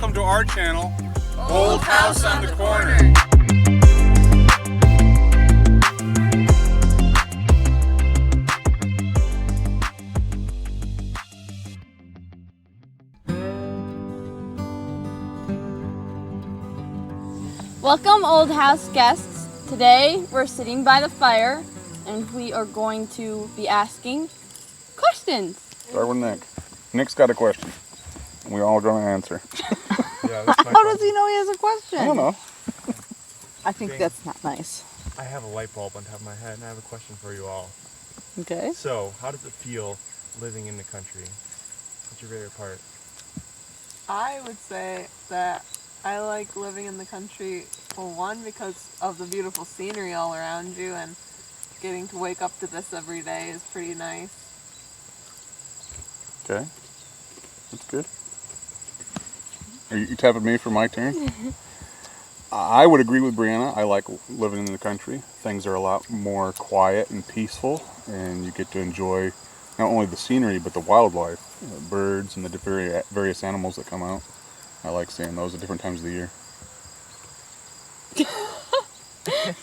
welcome to our channel, Old House on the Corner. Welcome, Old House guests. Today we're sitting by the fire and we are going to be asking questions. Start with Nick. Nick's got a question. We're all going to answer. Yeah, that's my How does he know he has a question? I don't know. I think that's not nice. I have a light bulb on top of my head, and I have a question for you all. Okay. So, how does it feel living in the country? What's your favorite part? I would say that I like living in the country, for one, because of the beautiful scenery all around you, and getting to wake up to this every day is pretty nice. Okay. That's good. Are you tapping me for my turn? I would agree with Brianna. I like living in the country. Things are a lot more quiet and peaceful, and you get to enjoy not only the scenery, but the wildlife, birds and the various animals that come out. I like seeing those at different times of the year.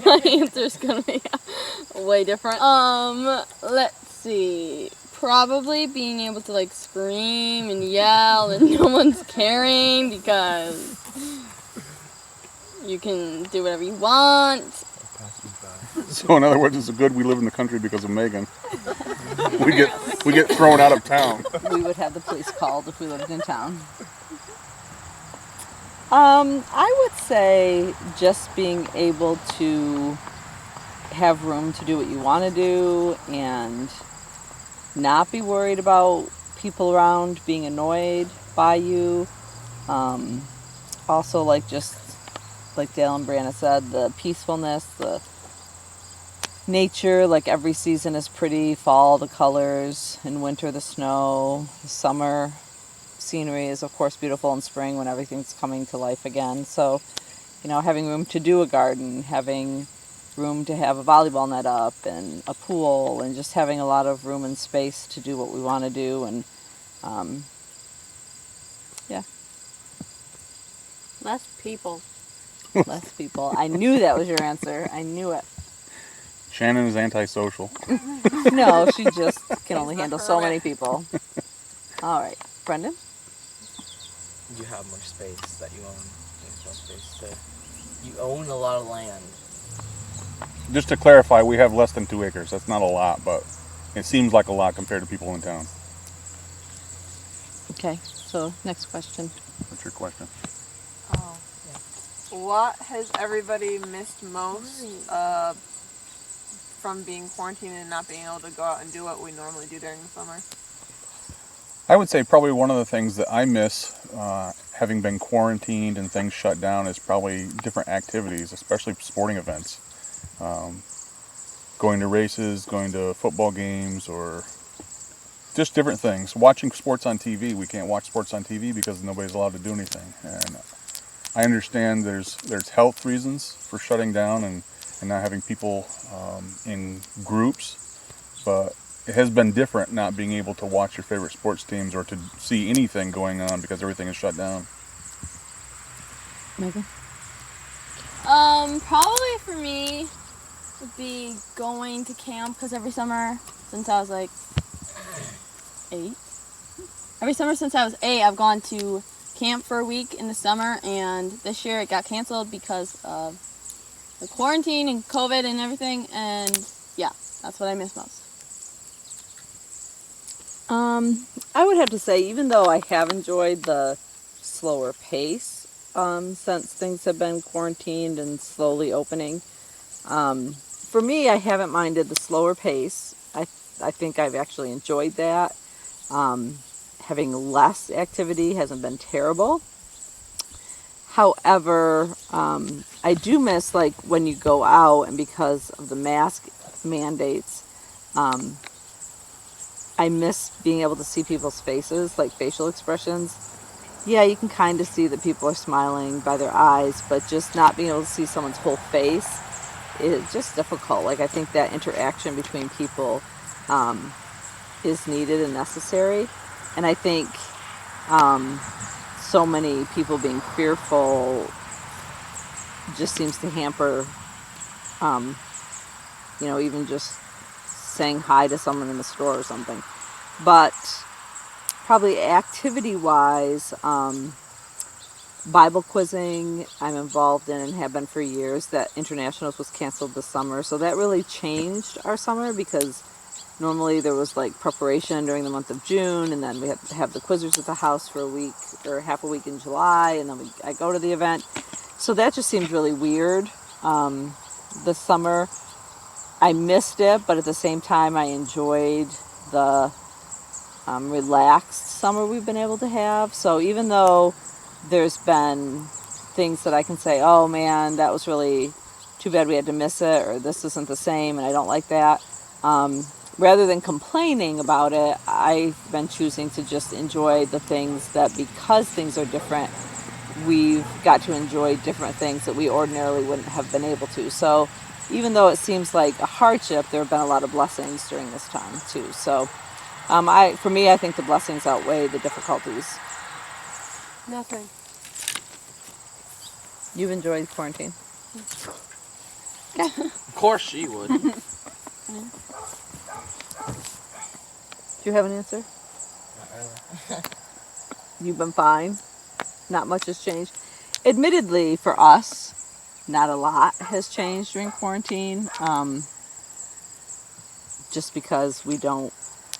My answer is gonna be way different. Let's see. Probably being able to like scream and yell and no one's caring because you can do whatever you want. So in other words, it's good we live in the country because of Megan. We get thrown out of town. We would have the police called if we lived in town. I would say just being able to have room to do what you want to do and not be worried about people around being annoyed by you. Also, like just like Dale and Brianna said, the peacefulness, the nature, like every season is pretty. Fall, the colors, in winter, the snow, the summer scenery is of course beautiful in spring when everything's coming to life again. So, having room to do a garden, having room to have a volleyball net up and a pool, and just having a lot of room and space to do what we want to do. And yeah. Less people. Less people. I knew that was your answer. I knew it. Shannon is antisocial. No, she just can only handle so many people. All right, Brendan? You have more space that you own. There's more space you own a lot of land. Just to clarify, we have less than 2 acres. That's not a lot, but it seems like a lot compared to people in town. Okay, so next question. What's your question? Oh. What has everybody missed most from being quarantined and not being able to go out and do what we normally do during the summer? I would say probably one of the things that I miss, having been quarantined and things shut down, is probably different activities, especially sporting events. Going to races, going to football games, or just different things. Watching sports on TV. We can't watch sports on TV because nobody's allowed to do anything. And I understand there's health reasons for shutting down and not having people in groups, but it has been different not being able to watch your favorite sports teams or to see anything going on because everything is shut down. Megan? Probably for me would be going to camp, because every summer since I was like 8, I've gone to camp for a week in the summer, and this year it got canceled because of the quarantine and COVID and everything, and yeah, that's what I miss most. I would have to say, even though I have enjoyed the slower pace since things have been quarantined and slowly opening, for me, I haven't minded the slower pace. I think I've actually enjoyed that. Having less activity hasn't been terrible. However, I do miss, like, when you go out, and because of the mask mandates, I miss being able to see people's faces, like facial expressions. Yeah, you can kind of see that people are smiling by their eyes, but just not being able to see someone's whole face is just difficult. Like, I think that interaction between people is needed and necessary. And I think so many people being fearful just seems to hamper, even just saying hi to someone in the store or something. But probably activity-wise, Bible quizzing I'm involved in and have been for years. That Internationals was canceled this summer, so that really changed our summer because normally there was like preparation during the month of June, and then we have to have the quizzers at the house for a week or half a week in July, and then I go to the event. So that just seems really weird. This summer, I missed it, but at the same time, I enjoyed the relaxed summer we've been able to have. So even though there's been things that I can say, oh man, that was really too bad we had to miss it, or this isn't the same and I don't like that. Rather than complaining about it, I've been choosing to just enjoy the things that, because things are different, we've got to enjoy different things that we ordinarily wouldn't have been able to. So even though it seems like a hardship, there have been a lot of blessings during this time too. So for me, I think the blessings outweigh the difficulties. Nothing. You've enjoyed quarantine. Of course she would. Do you have an answer? You've been fine. Not much has changed. Admittedly, for us, not a lot has changed during quarantine. Just because we don't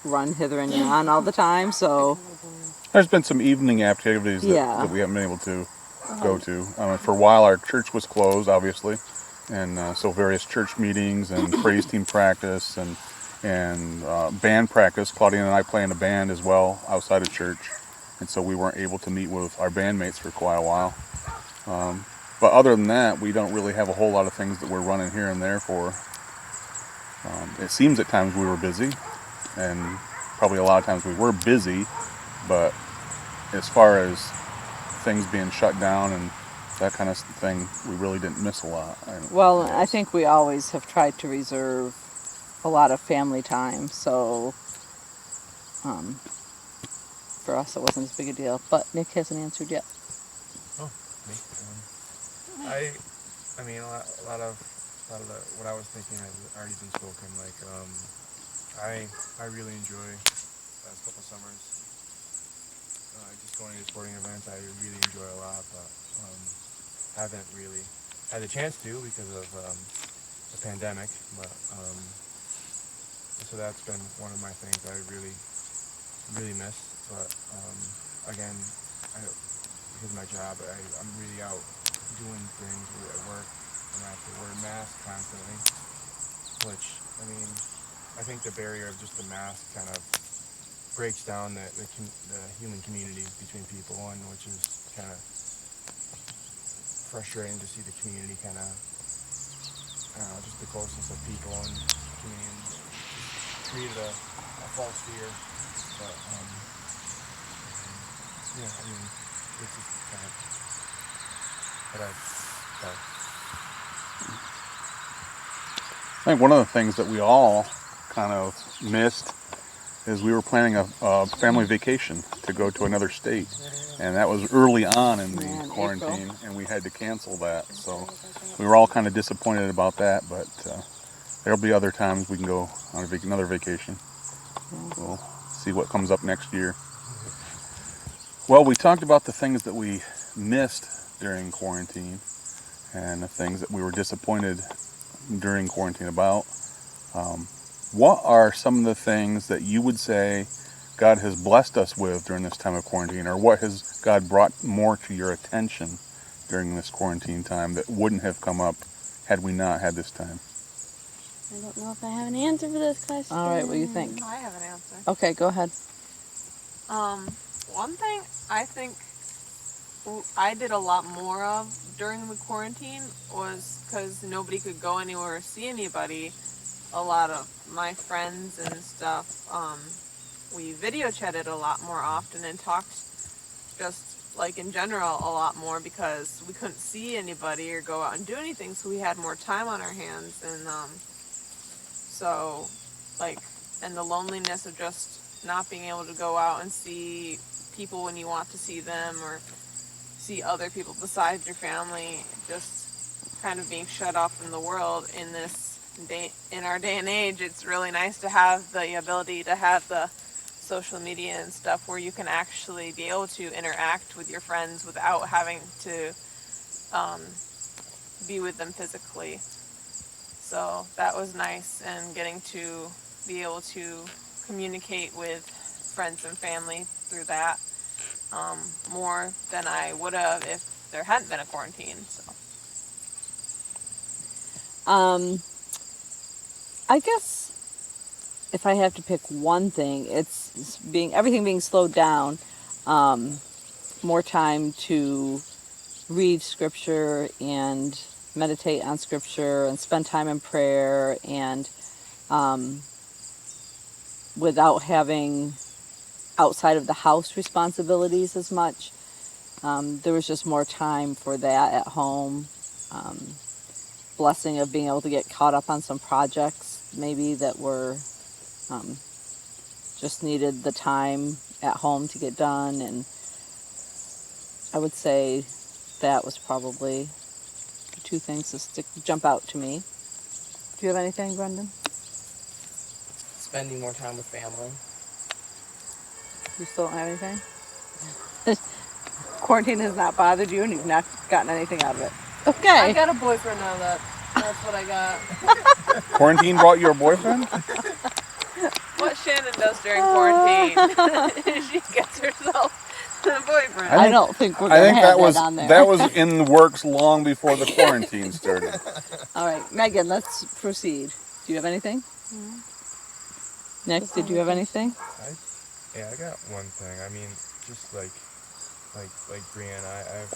run hither and yon all the time, so There's been some evening activities that we haven't been able to go to. For a while, our church was closed, obviously, and so various church meetings and praise team practice and band practice. Claudia and I play in a band as well outside of church, and so we weren't able to meet with our bandmates for quite a while. But other than that, we don't really have a whole lot of things that we're running here and there for. It seems at times we were busy, and probably a lot of times we were busy, but as far as things being shut down and that kind of thing, we really didn't miss a lot. Well, I think we always have tried to reserve a lot of family time, so for us it wasn't as big a deal. But Nick hasn't answered yet. Oh, me. I mean, a lot of what I was thinking has already been spoken. Like, I really enjoy the last couple summers. Just going to sporting events, I really enjoy a lot, but haven't really had the chance to because of the pandemic. But so that's been one of my things I really miss. But again, because of my job, I'm really out doing things at work, and I have to wear a mask constantly. Which, I mean, I think the barrier of just the mask kind of breaks down the human community between people, and which is kind of frustrating to see the community kind of, just the closeness of people and community created a false fear. But yeah, I mean, it's just kind of what I felt. I think one of the things that we all kind of missed is we were planning a family vacation to go to another state, and that was early on in the quarantine, April. and we had to cancel that. So we were all kind of disappointed about that, but there'll be other times we can go on another vacation. We'll see what comes up next year. Well, we talked about the things that we missed during quarantine and the things that we were disappointed during quarantine about. What are some of the things that you would say God has blessed us with during this time of quarantine, or what has God brought more to your attention during this quarantine time that wouldn't have come up had we not had this time? I don't know if I have an answer for this question. All right, what do you think? I have an answer. Okay, go ahead. One thing I think I did a lot more of during the quarantine was because nobody could go anywhere or see anybody. A lot of my friends and stuff, we video chatted a lot more often and talked just like in general a lot more because we couldn't see anybody or go out and do anything, so we had more time on our hands. And so like, and the loneliness of just not being able to go out and see people when you want to see them or see other people besides your family. Just kind of being shut off from the world in our day and age. It's really nice to have the ability to have the social media and stuff where you can actually be able to interact with your friends without having to be with them physically. So that was nice, and getting to be able to communicate with friends and family through that more than I would have if there hadn't been a quarantine. So. I guess if I have to pick one thing, it's everything being slowed down, more time to read scripture and meditate on scripture and spend time in prayer, and without having outside of the house responsibilities as much. There was just more time for that at home. Blessing of being able to get caught up on some projects maybe that were just needed the time at home to get done, and I would say that was probably the two things that jump out to me. Do you have anything, Brendan? Spending more time with family. You still don't have anything? Quarantine has not bothered you and you've not gotten anything out of it. Okay. I got a boyfriend now. That's what I got. Quarantine brought you a boyfriend? What Shannon does during quarantine, she gets herself a boyfriend. I don't think we're going to have that on there. That was in the works long before the quarantine started. All right, Megan, let's proceed. Do you have anything? Mm-hmm. Nick, did you have anything? Yeah, I got one thing. I mean, just like Brianne, I've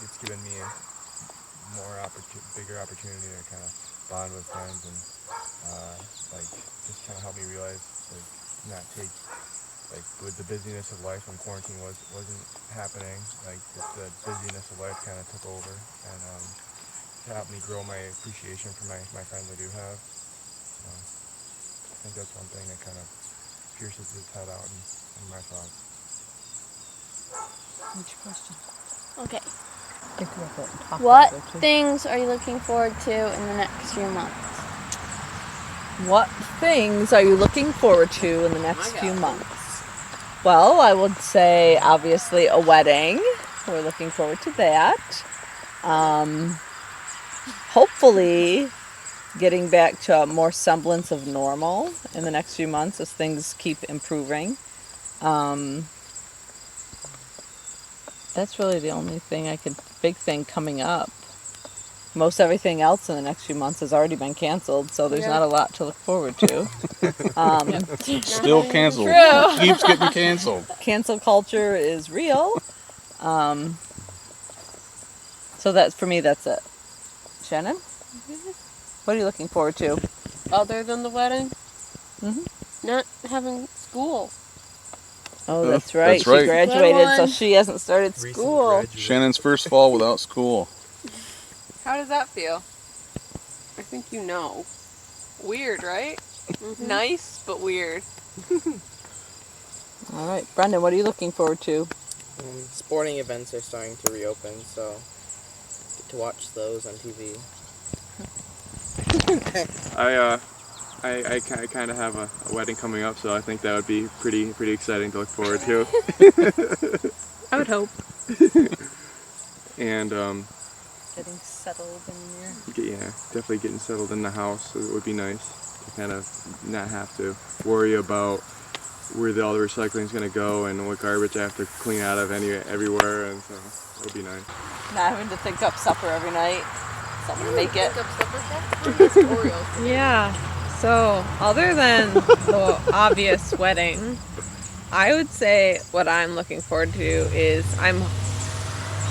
it's given me a bigger opportunity to kind of bond with friends and just kind of help me realize not take with the busyness of life when quarantine wasn't happening, the busyness of life kind of took over, and to help me grow my appreciation for my friends I do have. I think that's one thing that kind of pierces its head out in my thoughts. What's your question? Okay. Think about that. Talk What about it, too. things are you looking forward to in the next few months? What things are you looking forward to in the next few months? Well, I would say obviously a wedding. We're looking forward to that. Hopefully getting back to a more semblance of normal in the next few months as things keep improving. That's really the only thing big thing coming up. Most everything else in the next few months has already been canceled, so there's not a lot to look forward to. Still canceled. True. Keeps getting canceled. Cancel culture is real. So for me, that's it. Shannon? What are you looking forward to? Other than the wedding? Mm-hmm. Not having school. Oh, that's right. That's right. She graduated, Good so one. she hasn't started school. Shannon's first fall without school. How does that feel? I think you know. Weird, right? Mm-hmm. Nice, but weird. All right. Brendan, what are you looking forward to? Sporting events are starting to reopen, so get to watch those on TV. I kind of have a wedding coming up, so I think that would be pretty exciting to look forward to. I would hope. And Getting settled in here. definitely getting settled in the house. It would be nice to kind of not have to worry about where all the recycling is going to go and what garbage I have to clean out of everywhere, and so it would be nice. Not having to think up supper every night. Something to make it. Yeah. So, other than the obvious wedding, I would say what I'm looking forward to is I'm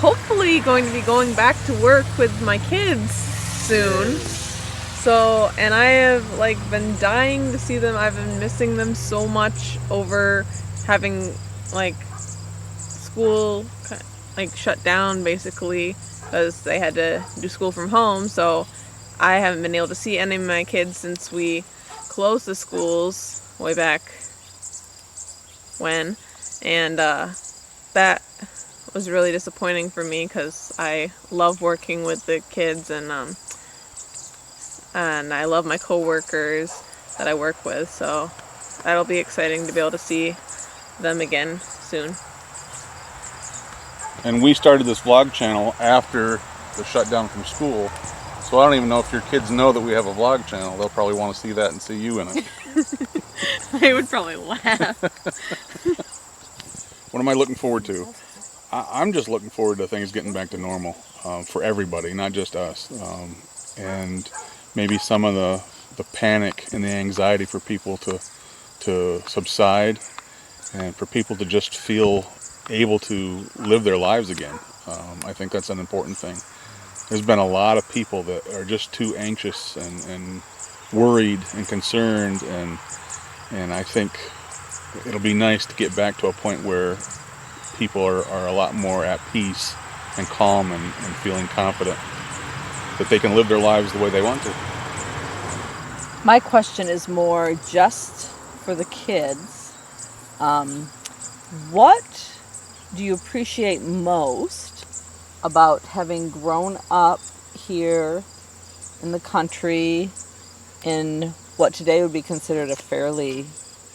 hopefully going to be going back to work with my kids soon. So, and I have been dying to see them. I've been missing them so much over having school shut down basically because they had to do school from home. So I haven't been able to see any of my kids since we closed the schools way back when. and that was really disappointing for me because I love working with the kids, and I love my coworkers that I work with, so that'll be exciting to be able to see them again soon. And we started this vlog channel after the shutdown from school, so I don't even know if your kids know that we have a vlog channel. They'll probably want to see that and see you in it. They would probably laugh. What am I looking forward to? I'm just looking forward to things getting back to normal for everybody, not just us. And maybe some of the panic and the anxiety for people to subside, and for people to just feel able to live their lives again. I think that's an important thing. There's been a lot of people that are just too anxious and worried and concerned, and I think it'll be nice to get back to a point where people are a lot more at peace and calm and feeling confident that they can live their lives the way they want to. My question is more just for the kids. What do you appreciate most about having grown up here in the country in what today would be considered a fairly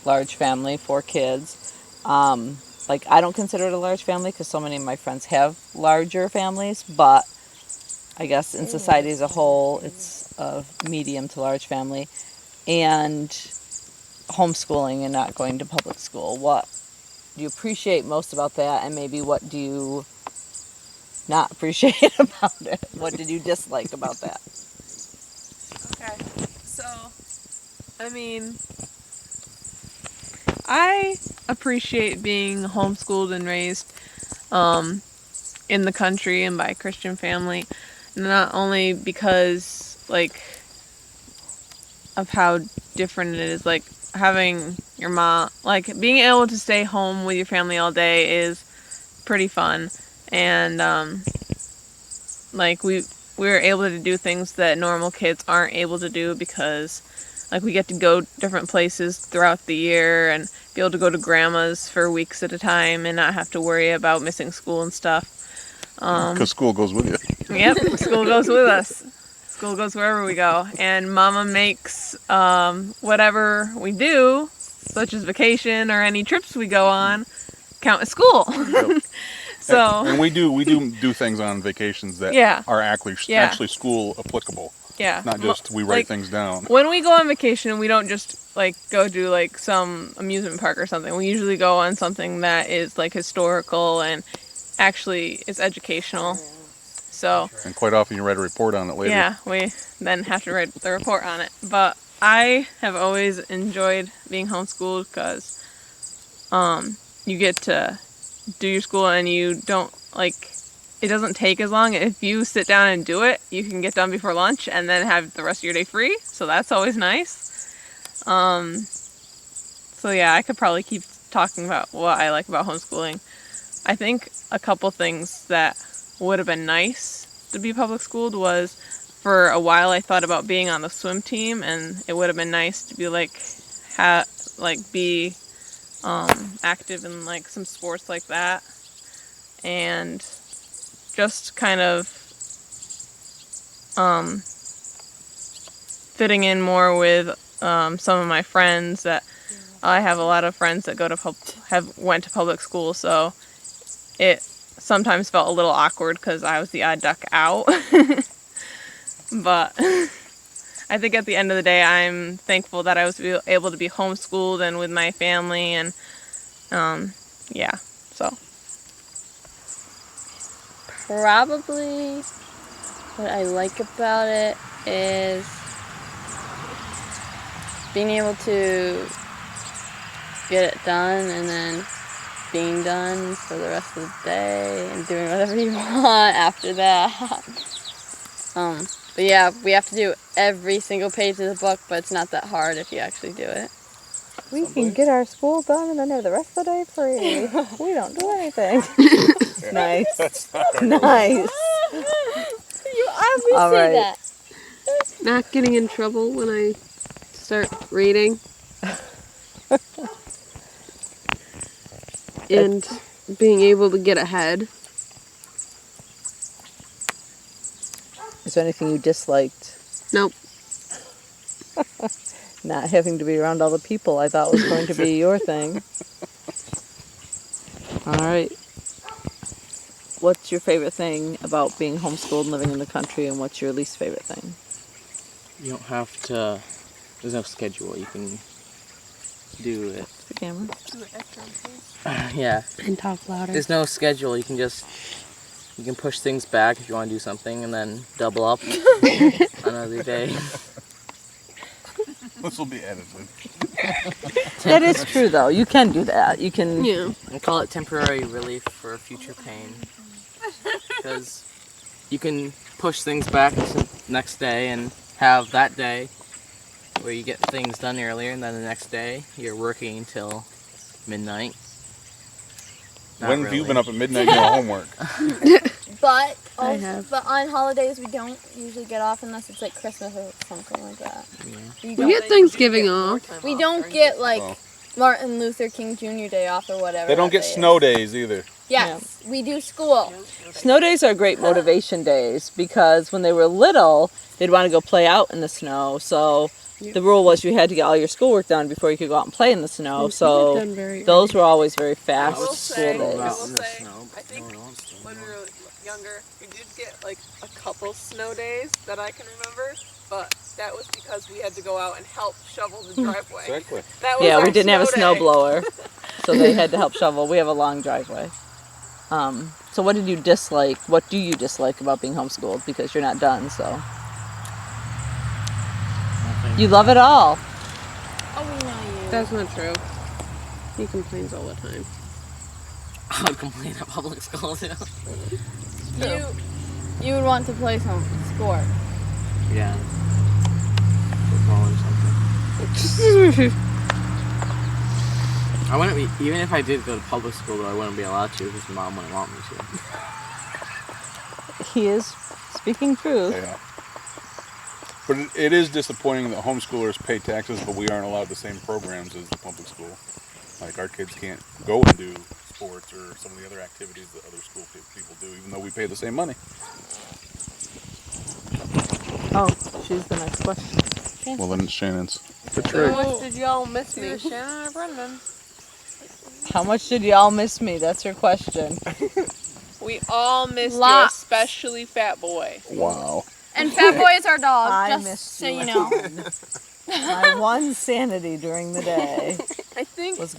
large family, 4 kids? Like, I don't consider it a large family because so many of my friends have larger families, but I guess in society as a whole, it's a medium to large family. And homeschooling and not going to public school. What do you appreciate most about that, and maybe what do you not appreciate about it? What did you dislike about that? Okay, so, I mean, I appreciate being homeschooled and raised in the country and by a Christian family, not only because, like, of how different it is, like, having your mom, like, being able to stay home with your family all day is pretty fun, and, like, we were able to do things that normal kids aren't able to do because, like, we get to go different places throughout the year and be able to go to grandma's for weeks at a time and not have to worry about missing school and stuff. Because school goes with you. Yep, school goes with us. School goes wherever we go. And Mama makes whatever we do, such as vacation or any trips we go on, count as school. Yep. So, and we do things on vacations that are actually school applicable. Yeah. Not just we write things down. When we go on vacation, we don't just like go do like some amusement park or something. We usually go on something that is like historical and actually is educational. So, and quite often you write a report on it later. Yeah, we then have to write the report on it. But I have always enjoyed being homeschooled because you get to do your school and you don't, like, it doesn't take as long. If you sit down and do it, you can get done before lunch and then have the rest of your day free. So that's always nice. So yeah, I could probably keep talking about what I like about homeschooling. I think a couple things that would have been nice to be public schooled was, for a while I thought about being on the swim team, and it would have been nice to be like be active in like some sports like that, and just kind of fitting in more with some of my friends. That I have a lot of friends that went to public school, so it sometimes felt a little awkward because I was the odd duck out. But I think at the end of the day, I'm thankful that I was able to be homeschooled and with my family, and yeah, so. Probably what I like about it is being able to get it done and then being done for the rest of the day and doing whatever you want after that. But yeah, we have to do every single page of the book, but it's not that hard if you actually do it. We can get our school done and then have the rest of the day free. We don't do anything. Nice. Nice. You obviously All right. that. Not getting in trouble when I start reading. and being able to get ahead. Is there anything you disliked? Nope. Not having to be around all the people I thought was going to be your thing. All right. What's your favorite thing about being homeschooled and living in the country, and what's your least favorite thing? You don't have to. There's no schedule. You can do it. The camera. Do it at your own pace. Yeah. And talk louder. There's no schedule. You can push things back if you want to do something, and then double up another day. This will be edited. That is true, though. You can do that. You can. Yeah. I call it temporary relief for future pain. Because you can push things back to next day and have that day where you get things done earlier, and then the next day you're working until midnight. Not When have you really. been up at midnight doing homework? But I also, have. but on holidays we don't usually get off unless it's like Christmas or something like that. Yeah. We We don't, get Thanksgiving off. we don't get like Martin Luther King Jr. Day off or whatever. They don't that get day snow is. days either. Yes, we do school. Snow days are great motivation days because when they were little, they'd want to go play out in the snow. So the rule was you had to get all your schoolwork done before you could go out and play in the snow. So those were always very fast I will school say, days. I will say, I think when we were younger, we did get like a couple snow days that I can remember, but that was because we had to go out and help shovel the driveway. Exactly. That was Yeah, our we didn't have a snow snow day. blower, so they had to help shovel. We have a long driveway. So what did you dislike? What do you dislike about being homeschooled? Because you're not done, so. You love it all. Oh, we know you. That's not true. He complains all the time. I would complain at public school too. You would want to play some sport. Yeah. Football or something. I wouldn't be, even if I did go to public school, though, I wouldn't be allowed to because my mom wouldn't want me to. He is speaking truth. Yeah. But it is disappointing that homeschoolers pay taxes, but we aren't allowed the same programs as the public school. Like our kids can't go and do sports or some of the other activities that other school people do, even though we pay the same money. Oh, she's the next question. Well, then it's Shannon's. How much did y'all miss me? Shannon or Brendan? How much did y'all miss me? That's her question. We all missed Lots. you, especially Fat Boy. Wow. And Fat Boy is our dog, I just missed so you you know. My one sanity during the day I think That's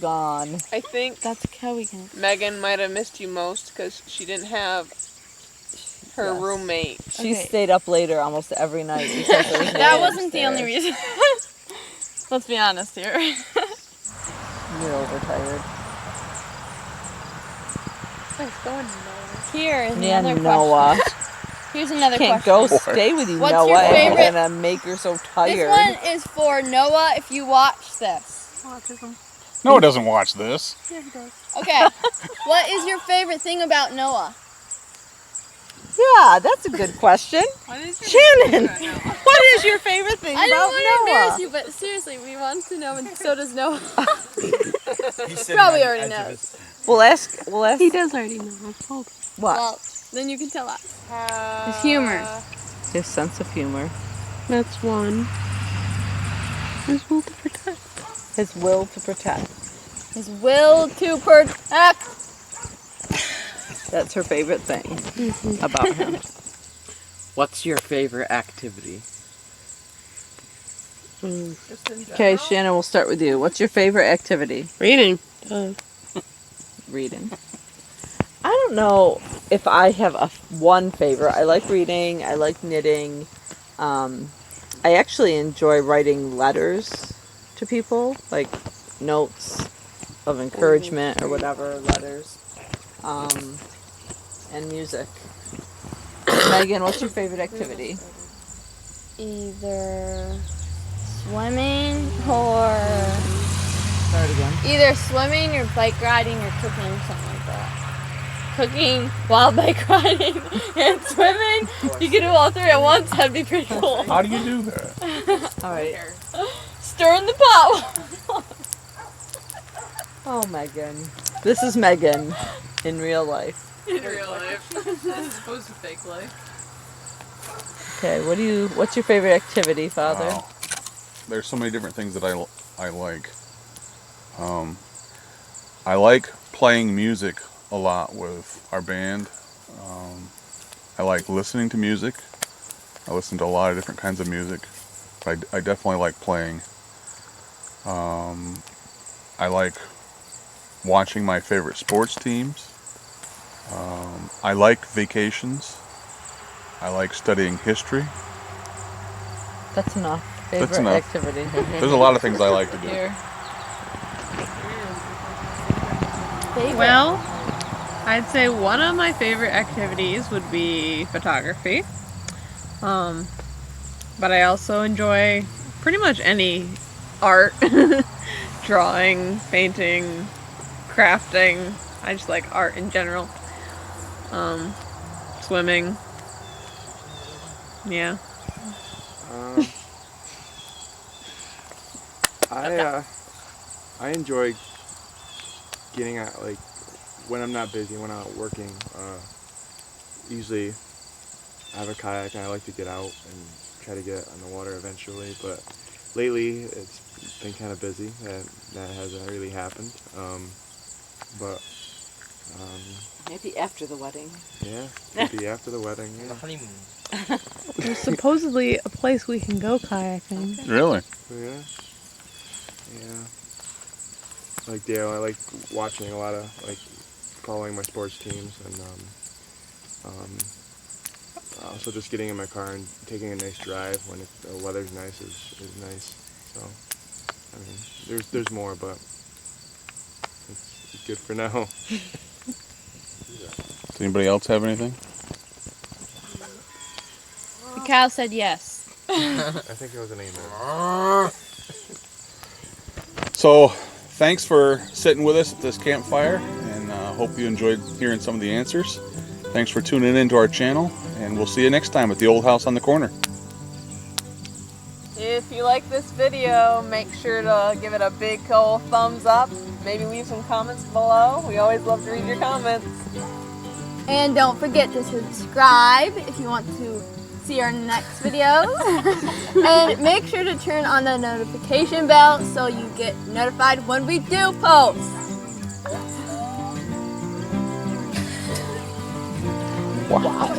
how we can. Megan might have missed you most because she didn't have her Yes. roommate. She Okay. stayed up later almost every night because there was no That one wasn't the only upstairs. reason. Let's be honest here. You're overtired. Here is Yeah, another Noah. question. Here's another Can't question. go stay with you, What's Noah. your and favorite- You're gonna make her so This tired. one is for Noah if you watch this. No, it doesn't watch this. Okay. What is your favorite thing about Noah? Yeah, that's a good question. Shannon, what is your favorite thing I don't about want to embarrass Noah? you, but seriously, we want to know, and so does Noah. He's Probably already knows. We'll ask. He does already know. I've told him. What? Well, then you can tell us. His humor. His sense of humor. That's one. His will to protect. His will to protect. His will to protect. That's her favorite thing about him. What's your favorite activity? Okay, Shannon, we'll start with you. What's your favorite activity? Reading. Reading. I don't know if I have one favorite. I like reading. I like knitting. I actually enjoy writing letters to people, like notes of encouragement or whatever, letters. And music. Megan, what's your favorite activity? Either swimming or Start again. either swimming or bike riding or cooking, something like that. Cooking while bike riding and swimming. You can do all three at once. That'd be pretty cool. How do you do that? All right. Stir in the pot. Oh, Megan. This is Megan in real life. In real life. As opposed to fake life. Okay, what's your favorite activity, Father? Wow. There's so many different things that I like. I like playing music a lot with our band. I like listening to music. I listen to a lot of different kinds of music. I definitely like playing. I like watching my favorite sports teams. I like vacations. I like studying history. That's enough. Favorite enough. activity. There's a lot of things I like to do. Here. Well, I'd say one of my favorite activities would be photography. But I also enjoy pretty much any art. Drawing, painting, crafting. I just like art in general. Swimming. Yeah. I enjoy getting out, like, when I'm not busy, when I'm not working. Usually I have a kayak and I like to get out and try to get on the water eventually, but lately it's been kind of busy and that hasn't really happened. Maybe after the wedding. Yeah, maybe after the wedding. The Yeah. honeymoon. There's supposedly a place we can go kayaking. Really? Yeah. Yeah. Like Dale, I like watching a lot of, like, following my sports teams and also just getting in my car and taking a nice drive when the weather's nice is nice. So, I mean, there's more, but it's good for now. Does anybody else have anything? The cow said yes. I think it was an amen. So, thanks for sitting with us at this campfire, and hope you enjoyed hearing some of the answers. Thanks for tuning in to our channel, and we'll see you next time at the Old House on the Corner. If you like this video, make sure to give it a big old thumbs up. Maybe leave some comments below. We always love to read your comments. And don't forget to subscribe if you want to see our next videos. And make sure to turn on the notification bell so you get notified when we do post. Wow.